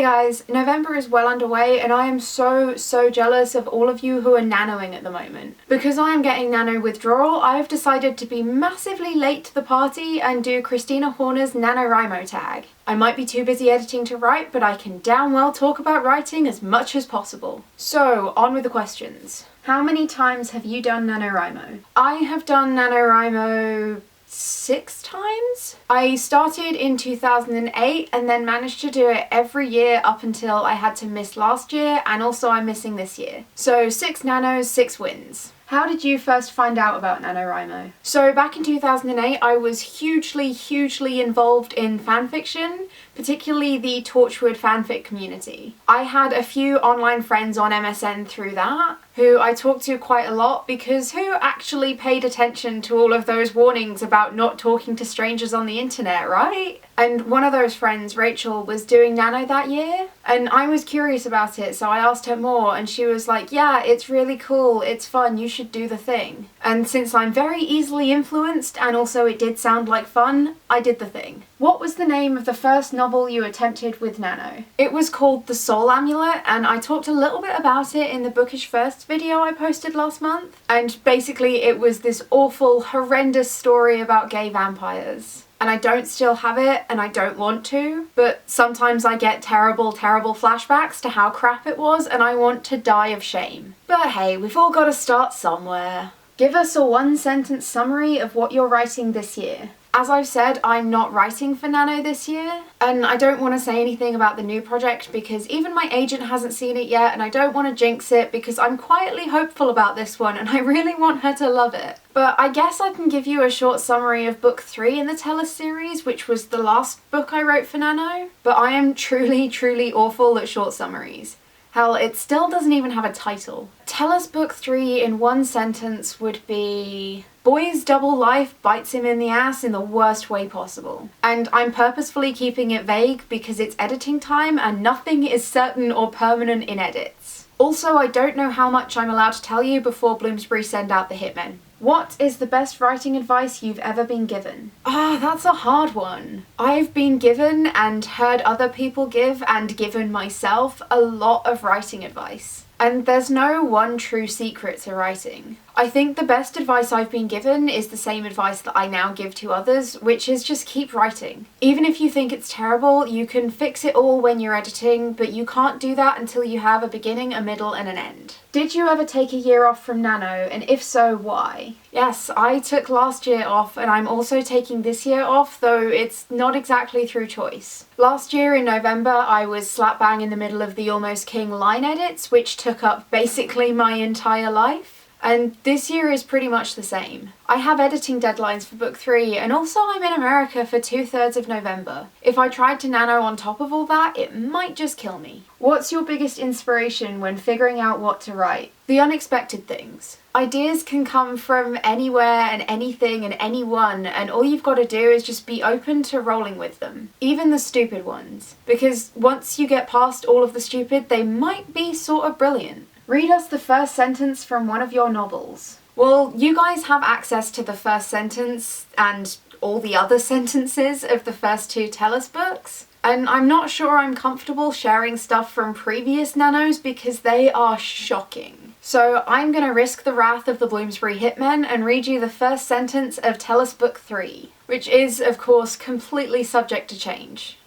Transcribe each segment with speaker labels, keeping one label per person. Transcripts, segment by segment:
Speaker 1: Hey guys, November is well underway and I am so jealous of all of you who are nanoing at the moment. Because I am getting nano withdrawal, I have decided to be massively late to the party and do Christina Horner's NaNoWriMo Tag. I might be too busy editing to write, but I can damn well talk about writing as much as possible. So, on with the questions. How many times have you done NaNoWriMo? I have done NaNoWriMo 6 times? I started in 2008 and then managed to do it every year up until I had to miss last year, and also I'm missing this year. So 6 nanos, 6 wins. How did you first find out about NaNoWriMo? So back in 2008 I was hugely involved in fanfiction, particularly the Torchwood fanfic community. I had a few online friends on MSN through that, who I talked to quite a lot because who actually paid attention to all of those warnings about not talking to strangers on the internet, right? And one of those friends, Rachel, was doing nano that year, and I was curious about it, so I asked her more, and she was like, yeah, it's really cool, it's fun, you should do the thing. And since I'm very easily influenced, and also it did sound like fun, I did the thing. What was the name of the first novel you attempted with nano? It was called The Soul Amulet, and I talked a little bit about it in the Bookish First video I posted last month. And basically it was this awful, horrendous story about gay vampires. And I don't still have it, and I don't want to, but sometimes I get terrible flashbacks to how crap it was, and I want to die of shame. But hey, we've all got to start somewhere. Give us a 1-sentence summary of what you're writing this year. As I've said, I'm not writing for nano this year, and I don't want to say anything about the new project because even my agent hasn't seen it yet, and I don't want to jinx it because I'm quietly hopeful about this one and I really want her to love it. But I guess I can give you a short summary of book 3 in the Tell Us series, which was the last book I wrote for nano, but I am truly awful at short summaries. Hell, it still doesn't even have a title. Tell Us book 3 in 1 sentence would be: boy's double life bites him in the ass in the worst way possible. And I'm purposefully keeping it vague because it's editing time and nothing is certain or permanent in edits. Also, I don't know how much I'm allowed to tell you before Bloomsbury send out the hitmen. What is the best writing advice you've ever been given? That's a hard one. I've been given and heard other people give and given myself a lot of writing advice. And there's no one true secret to writing. I think the best advice I've been given is the same advice that I now give to others, which is just keep writing. Even if you think it's terrible, you can fix it all when you're editing, but you can't do that until you have a beginning, a middle, and an end. Did you ever take a year off from nano, and if so, why? Yes, I took last year off, and I'm also taking this year off, though it's not exactly through choice. Last year in November, I was slap bang in the middle of the Almost King line edits, which took up basically my entire life. And this year is pretty much the same. I have editing deadlines for book 3, and also I'm in America for 2/3 of November. If I tried to nano on top of all that, it might just kill me. What's your biggest inspiration when figuring out what to write? The unexpected things. Ideas can come from anywhere and anything and anyone, and all you've got to do is just be open to rolling with them. Even the stupid ones. Because once you get past all of the stupid, they might be sort of brilliant. Read us the first sentence from one of your novels. Well, you guys have access to the first sentence and all the other sentences of the first 2 Tell Us books. And I'm not sure I'm comfortable sharing stuff from previous nanos because they are shocking. So I'm gonna risk the wrath of the Bloomsbury hitmen and read you the first sentence of Tell Us book 3, which is, of course, completely subject to change.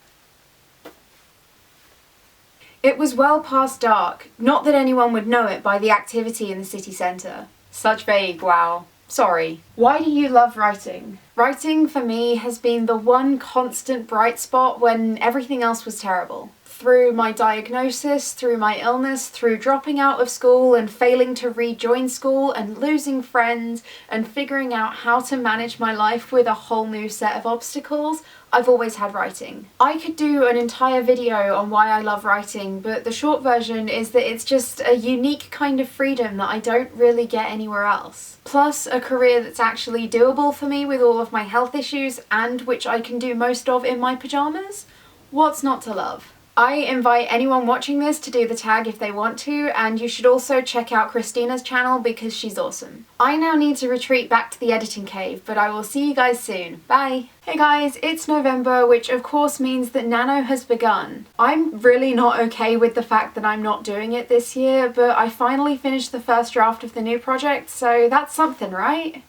Speaker 1: It was well past dark, not that anyone would know it by the activity in the city centre. Such vague, wow. Sorry. Why do you love writing? Writing, for me, has been the one constant bright spot when everything else was terrible. Through my diagnosis, through my illness, through dropping out of school and failing to rejoin school and losing friends and figuring out how to manage my life with a whole new set of obstacles, I've always had writing. I could do an entire video on why I love writing, but the short version is that it's just a unique kind of freedom that I don't really get anywhere else. Plus a career that's actually doable for me with all of my health issues and which I can do most of in my pyjamas. What's not to love? I invite anyone watching this to do the tag if they want to, and you should also check out Christina's channel because she's awesome. I now need to retreat back to the editing cave, but I will see you guys soon. Bye! Hey guys, it's November, which of course means that Nano has begun. I'm really not okay with the fact that I'm not doing it this year, but I finally finished the first draft of the new project, so that's something, right?